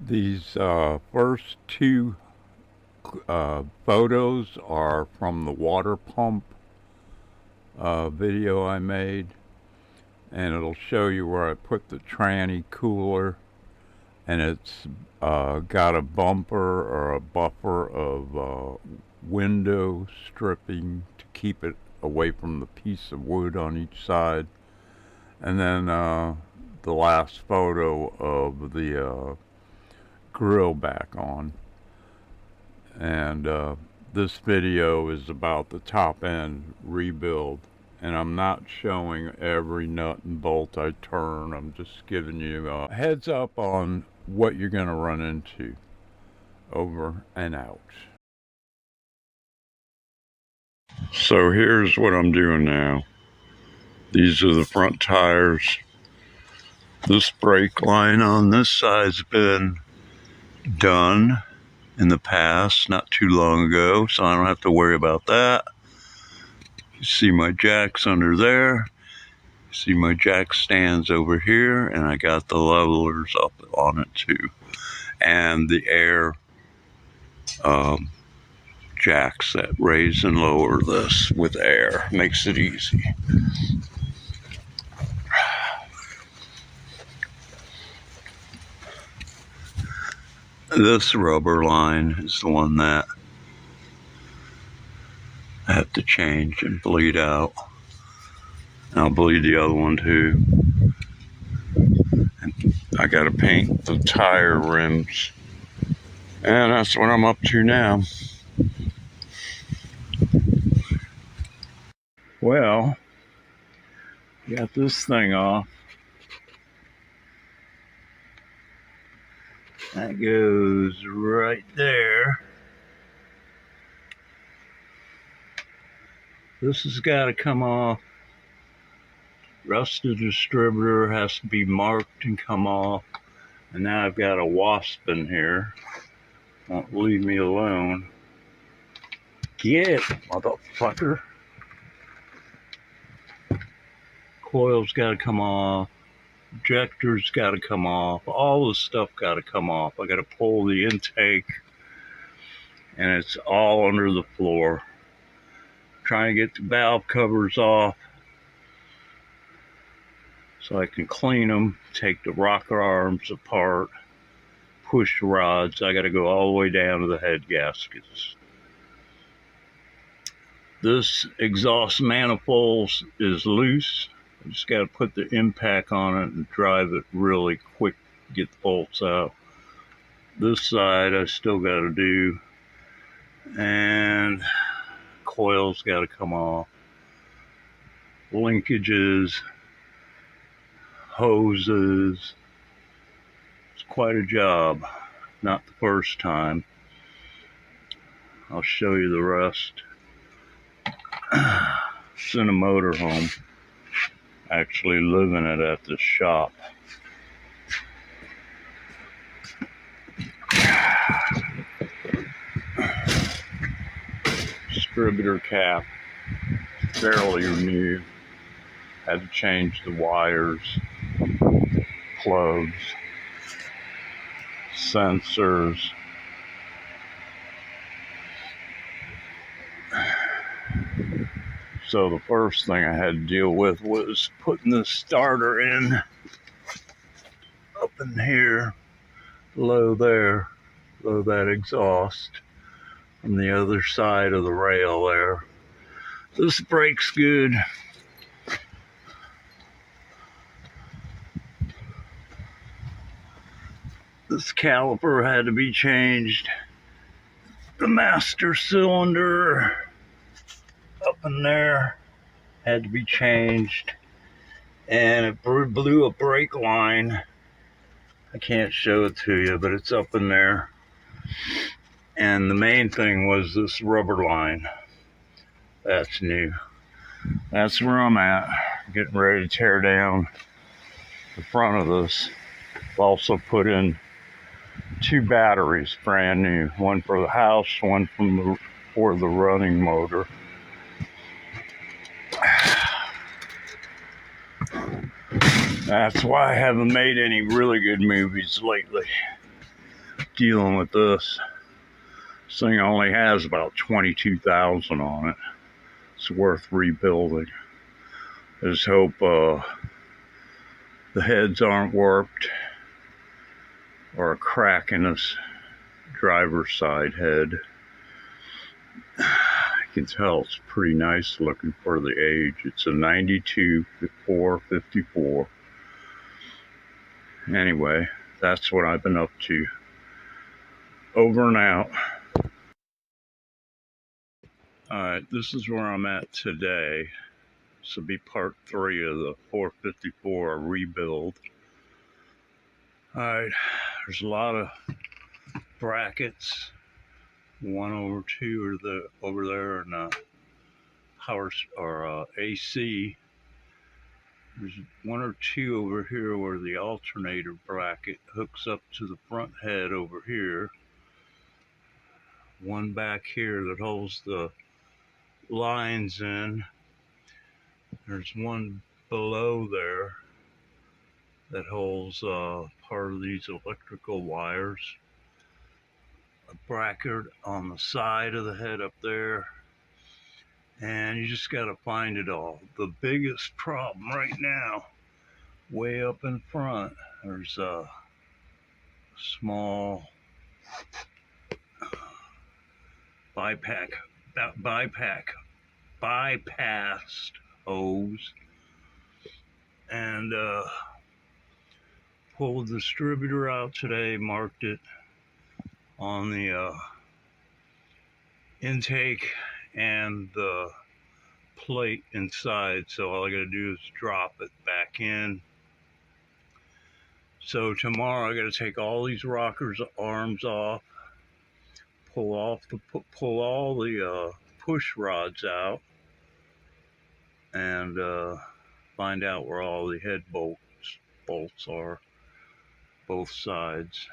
These first two photos are from the water pump video I made, and it'll show you where I put the tranny cooler, and it's got a bumper or a buffer of window stripping to keep it away from the piece of wood on each side. And then the last photo of the grill back on. And this video is about the top end rebuild, and I'm not showing every nut and bolt I turn. I'm just giving you a heads up on what you're going to run into. Over and out. So here's what I'm doing now. These are the front tires. This brake line on this side's been done in the past, not too long ago, so I don't have to worry about that. You see my jacks under there. You see my jack stands over here, and I got the levelers up on it too. And the air jacks that raise and lower this with air. Makes it easy. This rubber line is the one that I have to change and bleed out. And I'll bleed the other one too. And I gotta paint the tire rims. And that's what I'm up to now. Well, got this thing off. That goes right there. This has got to come off. Rest of the distributor has to be marked and come off. And now I've got a wasp in here. Won't leave me alone. Get, motherfucker. Coil's got to come off. Injector's got to come off. All the stuff got to come off. I got to pull the intake, and it's all under the floor. Trying to get the valve covers off so I can clean them, take the rocker arms apart, push rods. I got to go all the way down to the head gaskets. This exhaust manifold is loose. I just got to put the impact on it and drive it really quick to get the bolts out. This side I still got to do, and coil's got to come off. Linkages, hoses. It's quite a job. Not the first time. I'll show you the rest. It's in a motorhome. Actually living it at the shop. Distributor cap, fairly new. Had to change the wires, plugs, sensors. So the first thing I had to deal with was putting the starter in up in here, below there, below that exhaust, from the other side of the rail there. This brake's good. This caliper had to be changed. The master cylinder up in there had to be changed, and it blew a brake line. I can't show it to you, but it's up in there. And the main thing was this rubber line. That's new. That's where I'm at, getting ready to tear down the front of this. I've also put in 2 batteries, brand new. One for the house, one for the running motor. That's why I haven't made any really good movies lately. dealing with this. This thing only has about 22,000 on it. It's worth rebuilding. I just hope the heads aren't warped or a crack in this driver's side head. I can tell it's pretty nice looking for the age. It's a 92 454. Anyway, that's what I've been up to. Over and out. Alright, this is where I'm at today. This will be part 3 of the 454 rebuild. Alright, there's a lot of brackets. 1 over 2 are over there in power or AC. There's 1 or 2 over here where the alternator bracket hooks up to the front head over here. 1 back here that holds the lines in. There's 1 below there that holds part of these electrical wires. A bracket on the side of the head up there, and you just got to find it all. The biggest problem right now, way up in front, there's a small bypassed hose, and pulled the distributor out today, marked it on the intake and the plate inside, so all I gotta do is drop it back in. So tomorrow I gotta take all these rockers arms off, pull all the push rods out, and find out where all the head bolts are, both sides.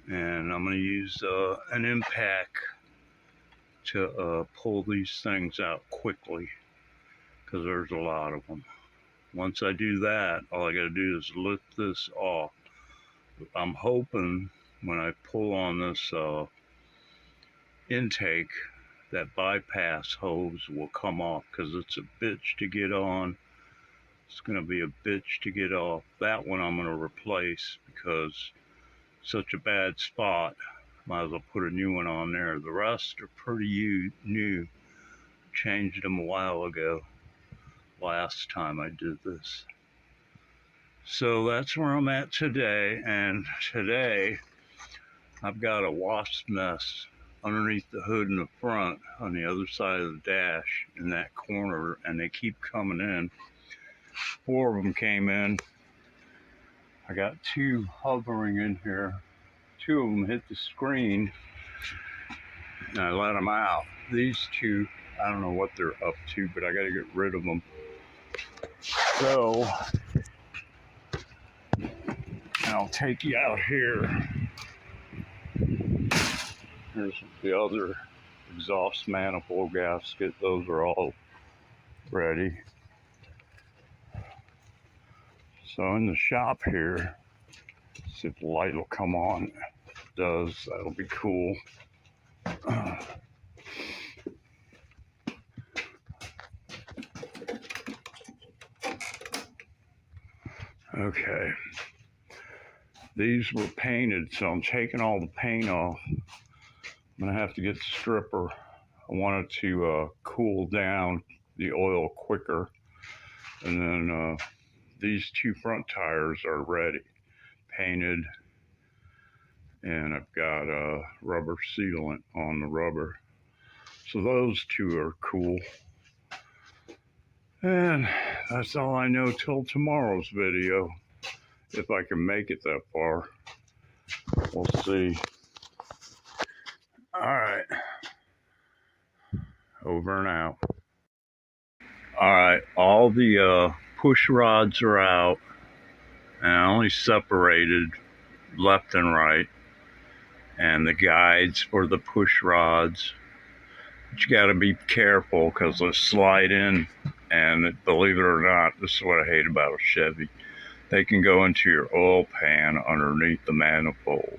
And I'm going to use an impact to pull these things out quickly, because there's a lot of them. Once I do that, all I got to do is lift this off. I'm hoping when I pull on this intake, that bypass hose will come off, because it's a bitch to get on. It's going to be a bitch to get off. That one I'm going to replace because such a bad spot. Might as well put a new one on there. The rest are pretty new. Changed them a while ago, last time I did this. So that's where I'm at today. And today I've got a wasp nest underneath the hood in the front on the other side of the dash in that corner, and they keep coming in. 4 of them came in. I got 2 hovering in here. 2 of them hit the screen, and I let them out. These 2, I don't know what they're up to, but I got to get rid of them. So, I'll take you out here. Here's the other exhaust manifold gasket. Those are all ready. So in the shop here, see if the light will come on. If it does, that'll be cool. Okay. These were painted, so I'm taking all the paint off. I'm gonna have to get the stripper. I want it to cool down the oil quicker. And then these 2 front tires are ready, painted, and I've got a rubber sealant on the rubber. So those 2 are cool. And that's all I know till tomorrow's video, if I can make it that far. We'll see. All right, over and out. All right, all the push rods are out, and I only separated left and right, and the guides for the push rods. But you got to be careful, because they slide in, and believe it or not, this is what I hate about a Chevy. they can go into your oil pan underneath the manifold.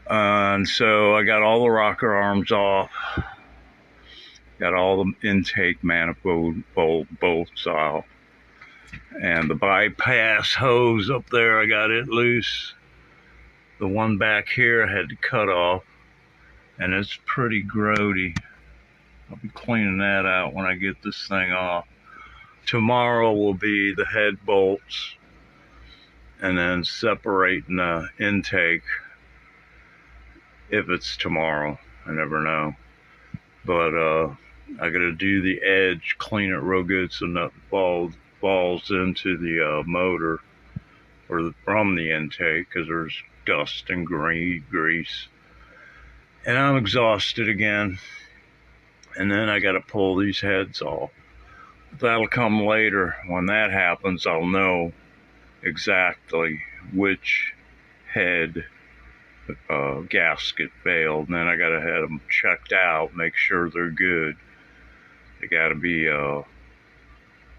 And so I got all the rocker arms off, got all the intake manifold bolts out, and the bypass hose up there, I got it loose. The one back here I had to cut off, and it's pretty grody. I'll be cleaning that out when I get this thing off. Tomorrow will be the head bolts, and then separating the intake. If it's tomorrow, I never know. But I gotta do the edge, clean it real good so nothing falls into the motor or from the intake, because there's dust and grease. And I'm exhausted again. And then I gotta pull these heads off. That'll come later. When that happens, I'll know exactly which head gasket failed, and then I gotta have them checked out, make sure they're good. They gotta be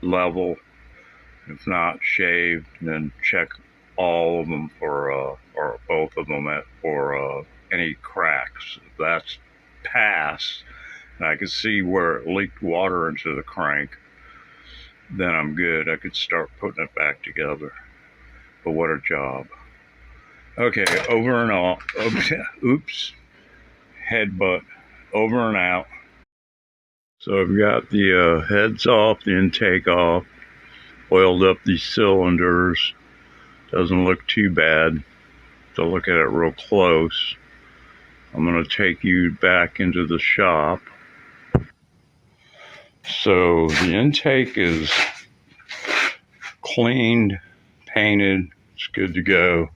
level, if not shaved, and then check all of them for or both of them for any cracks. If that's passed and I can see where it leaked water into the crank, then I'm good. I could start putting it back together. But what a job. Okay, over and out. Oops. Headbutt. Over and out. So I've got the heads off, the intake off, oiled up these cylinders. Doesn't look too bad to look at it real close. I'm going to take you back into the shop. So the intake is cleaned, painted, it's good to go.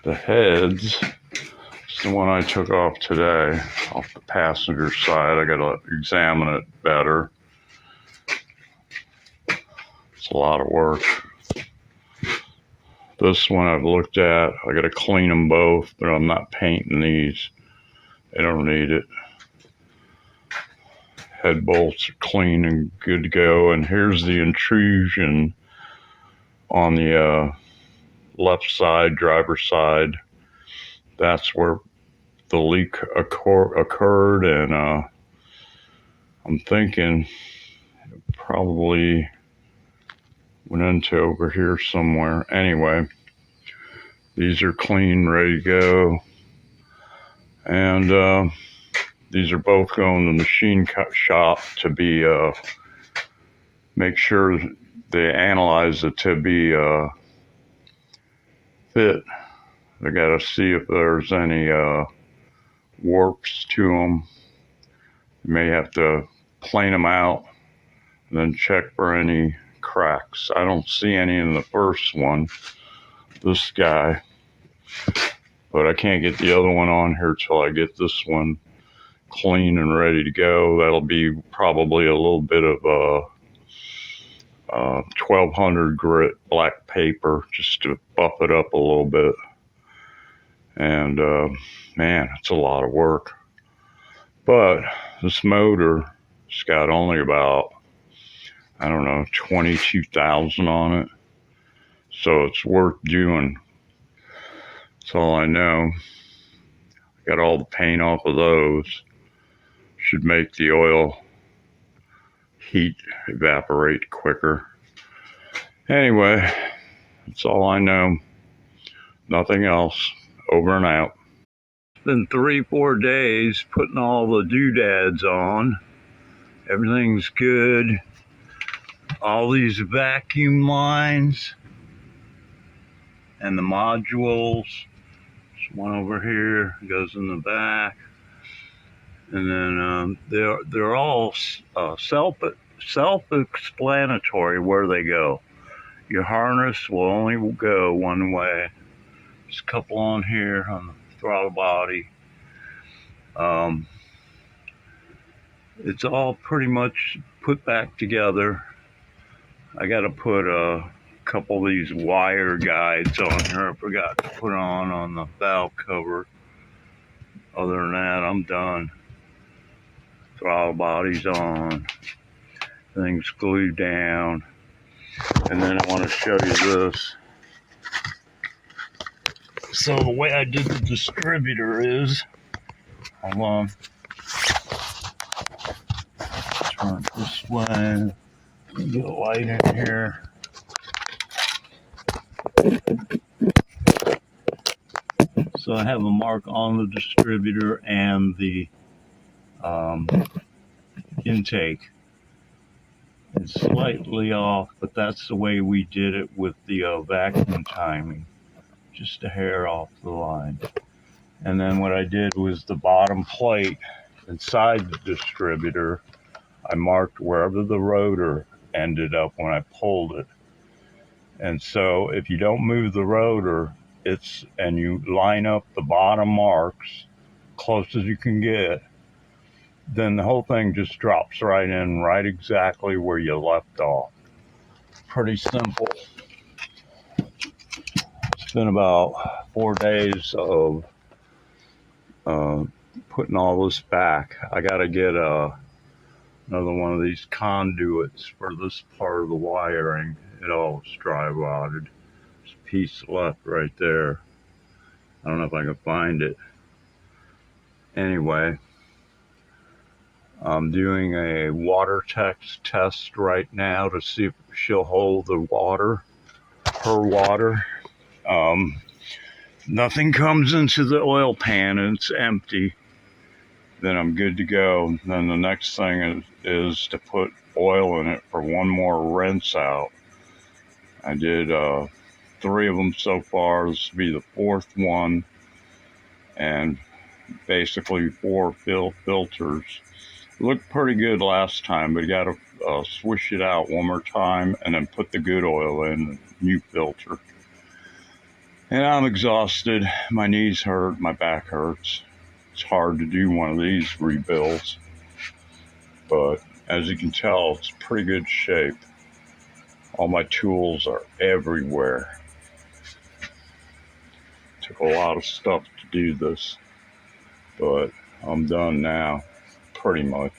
The heads, it's the one I took off today, off the passenger side. I gotta examine it better. It's a lot of work. This one I've looked at, I gotta clean them both, but I'm not painting these. They don't need it. Head bolts are clean and good to go. And here's the intrusion on the left side, driver's side. That's where the leak occurred, and I'm thinking it probably went into over here somewhere. Anyway, these are clean, ready to go, and these are both going to the machine shop to be make sure they analyze it to be fit. They got to see if there's any warps to them. You may have to plane them out and then check for any cracks. I don't see any in the first one, this guy, but I can't get the other one on here till I get this one clean and ready to go. That'll be probably a little bit of 1200 grit black paper just to buff it up a little bit. And man, it's a lot of work. But this motor, it's got only about, I don't know, 22,000 on it. So it's worth doing. That's all I know. Got all the paint off of those. Should make the oil heat evaporate quicker. Anyway, that's all I know. Nothing else. Over and out. It's been 3-4 days putting all the doodads on. Everything's good. All these vacuum lines and the modules. There's one over here, goes in the back. And then they're all self-explanatory where they go. Your harness will only go one way. There's a couple on here on the throttle body. It's all pretty much put back together. I got to put a couple of these wire guides on here. I forgot to put on the valve cover. Other than that, I'm done. Throttle body's on. Things glued down. And then I want to show you this. So the way I did the distributor is, hold on, turn it this way, get a light in here. So I have a mark on the distributor and the intake. It's slightly off, but that's the way we did it with the vacuum timing. Just a hair off the line. And then what I did was the bottom plate inside the distributor, I marked wherever the rotor ended up when I pulled it. And so if you don't move the rotor, and you line up the bottom marks close as you can get, then the whole thing just drops right in, right exactly where you left off. Pretty simple. It's been about 4 days of putting all this back. I got to get another one of these conduits for this part of the wiring. It all was dry rotted. There's a piece left right there. I don't know if I can find it. Anyway, I'm doing a water test right now to see if she'll hold the water, her water. Nothing comes into the oil pan and it's empty, then I'm good to go. Then the next thing is to put oil in it for one more rinse out. I did 3 of them so far. This will be the 4th one, and basically 4 filters. Looked pretty good last time, but you got to swish it out one more time and then put the good oil in, the new filter. And I'm exhausted. My knees hurt, my back hurts. It's hard to do one of these rebuilds, but as you can tell, it's pretty good shape. All my tools are everywhere. Took a lot of stuff to do this, but I'm done now, pretty much.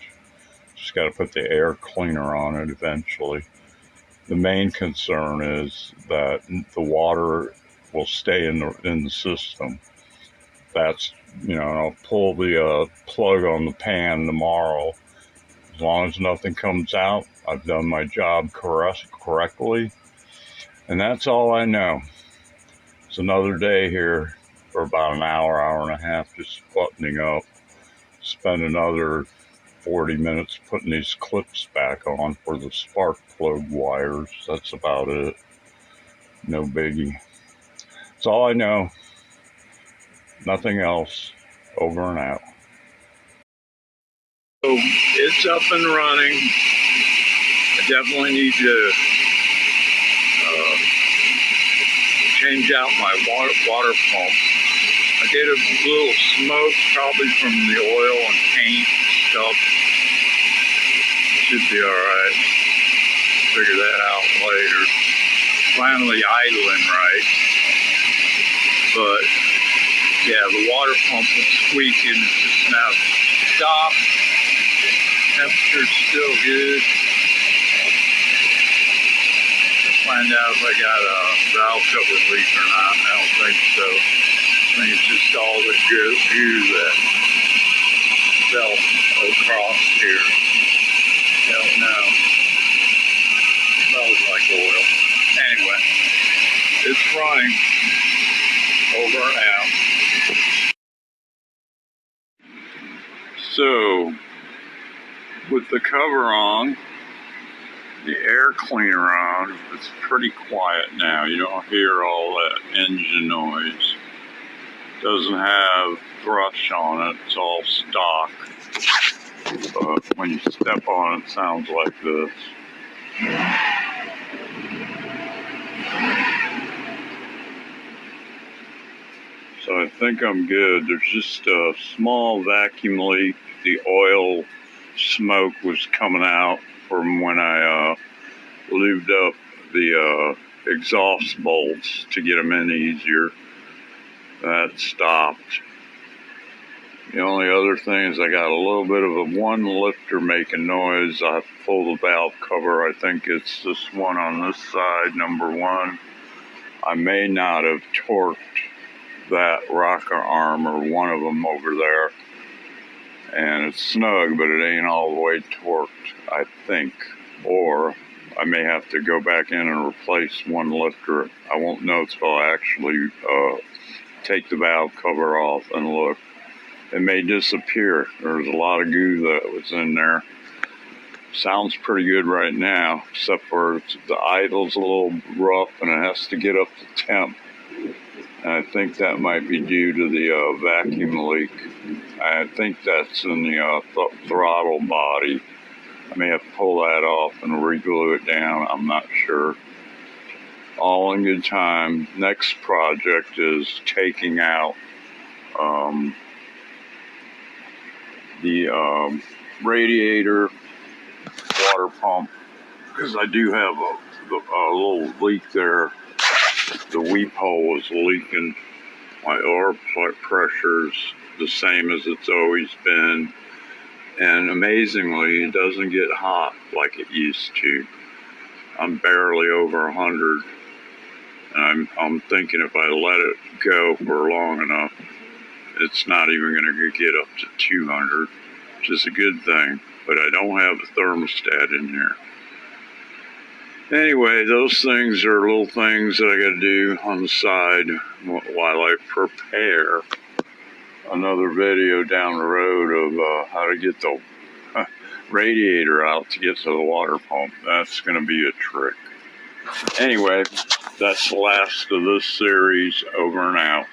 Just got to put the air cleaner on it eventually. The main concern is that the water will stay in the system. That's, I'll pull the plug on the pan tomorrow. As long as nothing comes out, I've done my job correctly. And that's all I know. It's another day here for about an hour, hour and a half, just buttoning up. Spend another 40 minutes putting these clips back on for the spark plug wires. That's about it. No biggie. That's all I know. Nothing else. Over and out. So it's up and running. I definitely need to change out my water pump. I get a little smoke probably from the oil and paint stuff. Should be alright. Figure that out later. Finally idling right. But yeah, the water pump was squeaking. It's just now stopped. Temperature's still good. Find out if I got a valve cover leak or not. I don't think so. I think it's just all the goo that fell across here. Don't know. Smells like oil. Anyway, it's running. Over and out. So, with the cover on, the air cleaner on, it's pretty quiet now. You don't hear all that engine noise. Doesn't have thrush on it. It's all stock. But when you step on it, it sounds like this. So I think I'm good. There's just a small vacuum leak. The oil smoke was coming out from when I lubed up the exhaust bolts to get them in easier. That stopped. The only other thing is I got a little bit of a one lifter making noise. I have to pull the valve cover. I think it's this one on this side, number one. I may not have torqued that rocker arm or one of them over there. And it's snug, but it ain't all the way torqued, I think. Or I may have to go back in and replace one lifter. I won't know until I actually take the valve cover off and look. It may disappear. There's a lot of goo that was in there. Sounds pretty good right now, except for the idle's a little rough and it has to get up to temp. And I think that might be due to the vacuum leak. I think that's in the throttle body. I may have to pull that off and re-glue it down. I'm not sure. All in good time. Next project is taking out the radiator water pump, because I do have a little leak there. The weep hole is leaking. My oil pressure's the same as it's always been, and amazingly it doesn't get hot like it used to. I'm barely over 100, and I'm thinking if I let it go for long enough, it's not even going to get up to 200, which is a good thing, but I don't have a thermostat in here. Anyway, those things are little things that I got to do on the side while I prepare another video down the road of how to get the radiator out to get to the water pump. That's going to be a trick. Anyway, that's the last of this series. Over and out.